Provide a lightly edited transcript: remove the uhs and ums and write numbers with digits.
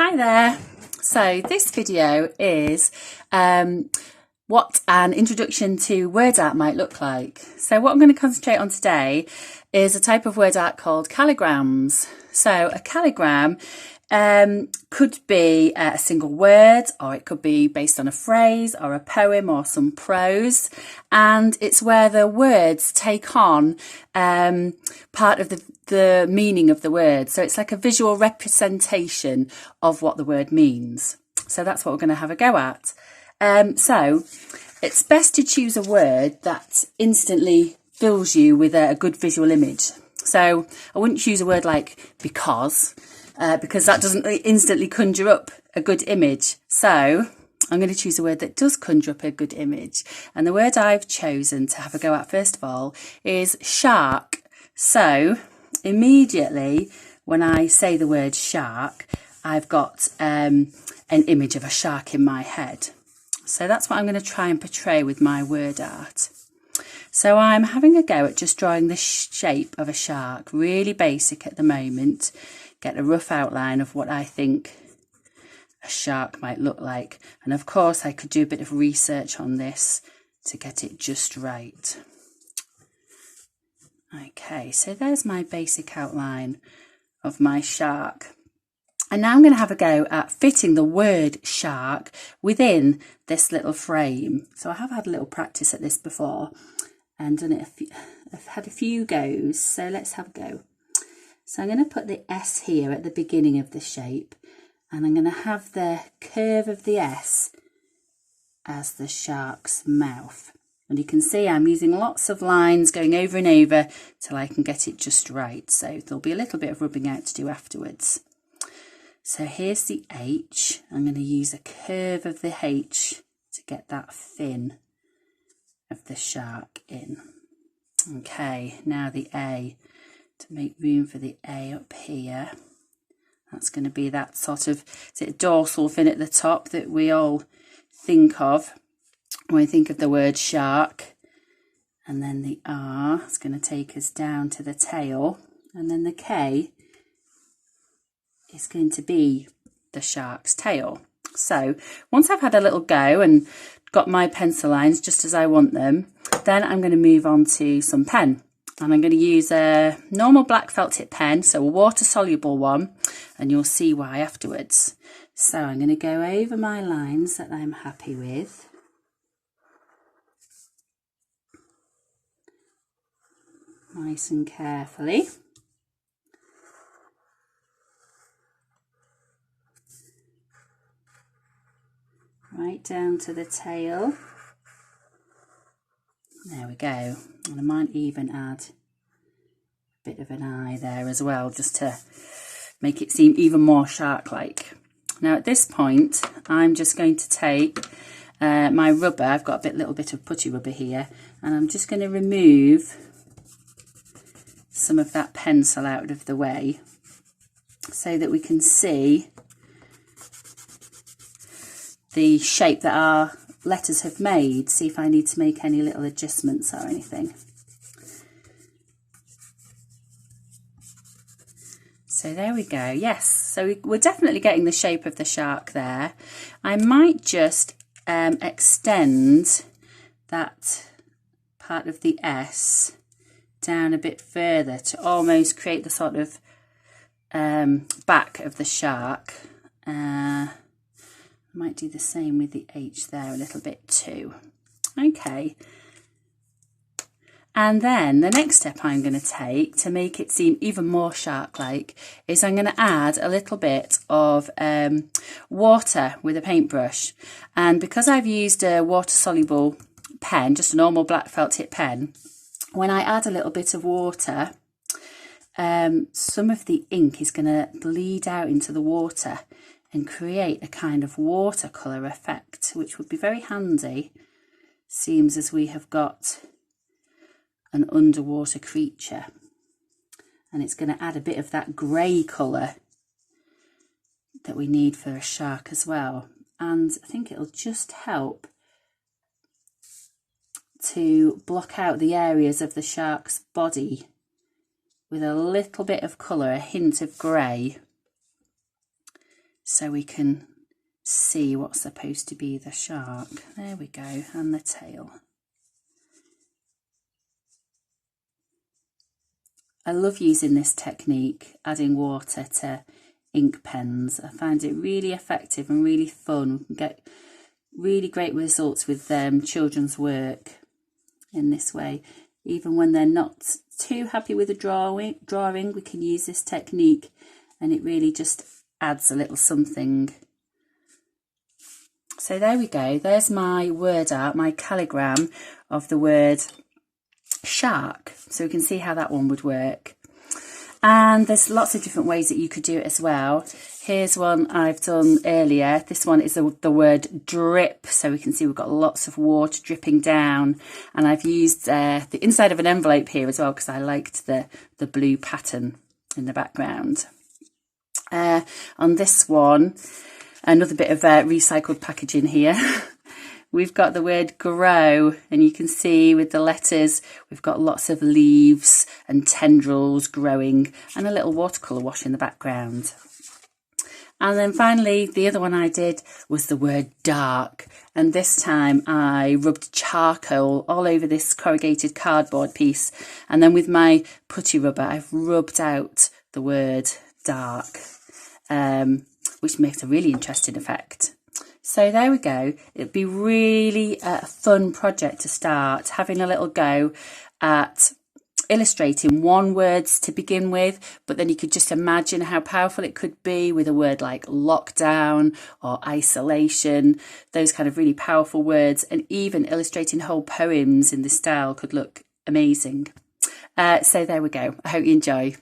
Hi there. So this video is what an introduction to word art might look like. So what I'm going to concentrate on today is a type of word art called calligrams. So a calligram could be a single word, or it could be based on a phrase or a poem or some prose, and it's where the words take on part of the meaning of the word. So it's like a visual representation of what the word means. So that's what we're going to have a go at. So it's best to choose a word that instantly fills you with a good visual image. So I wouldn't choose a word like because that doesn't instantly conjure up a good image. So I'm going to choose a word that does conjure up a good image. And the word I've chosen to have a go at first of all is shark. So immediately when I say the word shark, I've got an image of a shark in my head. So that's what I'm going to try and portray with my word art. So I'm having a go at just drawing the shape of a shark, really basic at the moment. Get a rough outline of what I think a shark might look like. And of course I could do a bit of research on this to get it just right. Okay, so there's my basic outline of my shark. And now I'm going to have a go at fitting the word shark within this little frame. So I have had a little practice at this before and done it I've had a few goes. So let's have a go. So I'm going to put the S here at the beginning of the shape, and I'm going to have the curve of the S as the shark's mouth. And you can see I'm using lots of lines going over and over till I can get it just right. So there'll be a little bit of rubbing out to do afterwards. So here's the H. I'm going to use a curve of the H to get that fin of the shark in. Okay, now the A, to make room for the A up here. That's going to be that sort of, is it dorsal fin at the top that we all think of when we think of the word shark. And then the R is going to take us down to the tail. And then the K is going to be the shark's tail. So once I've had a little go and got my pencil lines just as I want them, then I'm going to move on to some pen. And I'm going to use a normal black felt tip pen, so a water soluble one, and you'll see why afterwards. So I'm going to go over my lines that I'm happy with. Nice and carefully. Right down to the tail. There we go. And I might even add a bit of an eye there as well, just to make it seem even more shark-like. Now at this point, I'm just going to take my rubber. I've got a little bit of putty rubber here, and I'm just going to remove some of that pencil out of the way so that we can see the shape that our letters have made. See if I need to make any little adjustments or anything. So there we go. Yes, so we're definitely getting the shape of the shark there. I might just extend that part of the S down a bit further to almost create the sort of back of the shark. Might do the same with the H there a little bit too. Okay. And then the next step I'm going to take to make it seem even more shark-like is I'm going to add a little bit of water with a paintbrush. And because I've used a water-soluble pen, just a normal black felt tip pen, when I add a little bit of water, some of the ink is going to bleed out into the water and create a kind of watercolour effect, which would be very handy, seems as we have got an underwater creature. And it's going to add a bit of that grey colour that we need for a shark as well. And I think it'll just help to block out the areas of the shark's body with a little bit of colour, a hint of grey. so we can see what's supposed to be the shark. There we go, and the tail. I love using this technique, adding water to ink pens. I find it really effective and really fun. We can get really great results with children's work in this way. Even when they're not too happy with the drawing, we can use this technique and it really just adds a little something. So there we go, there's my word art, my calligram of the word shark. So we can see how that one would work. And there's lots of different ways that you could do it as well. Here's one I've done earlier. This one is the word drip. So we can see we've got lots of water dripping down. And I've used the inside of an envelope here as well because I liked the blue pattern in the background. On this one, another bit of recycled packaging here. We've got the word grow, and you can see with the letters, we've got lots of leaves and tendrils growing and a little watercolour wash in the background. And then finally, the other one I did was the word dark. And this time I rubbed charcoal all over this corrugated cardboard piece. And then with my putty rubber, I've rubbed out the word dark, which makes a really interesting effect. So there we go. It'd be really a fun project to start, having a little go at illustrating one words to begin with, but then you could just imagine how powerful it could be with a word like lockdown or isolation, those kind of really powerful words, and even illustrating whole poems in this style could look amazing. So there we go. I hope you enjoy.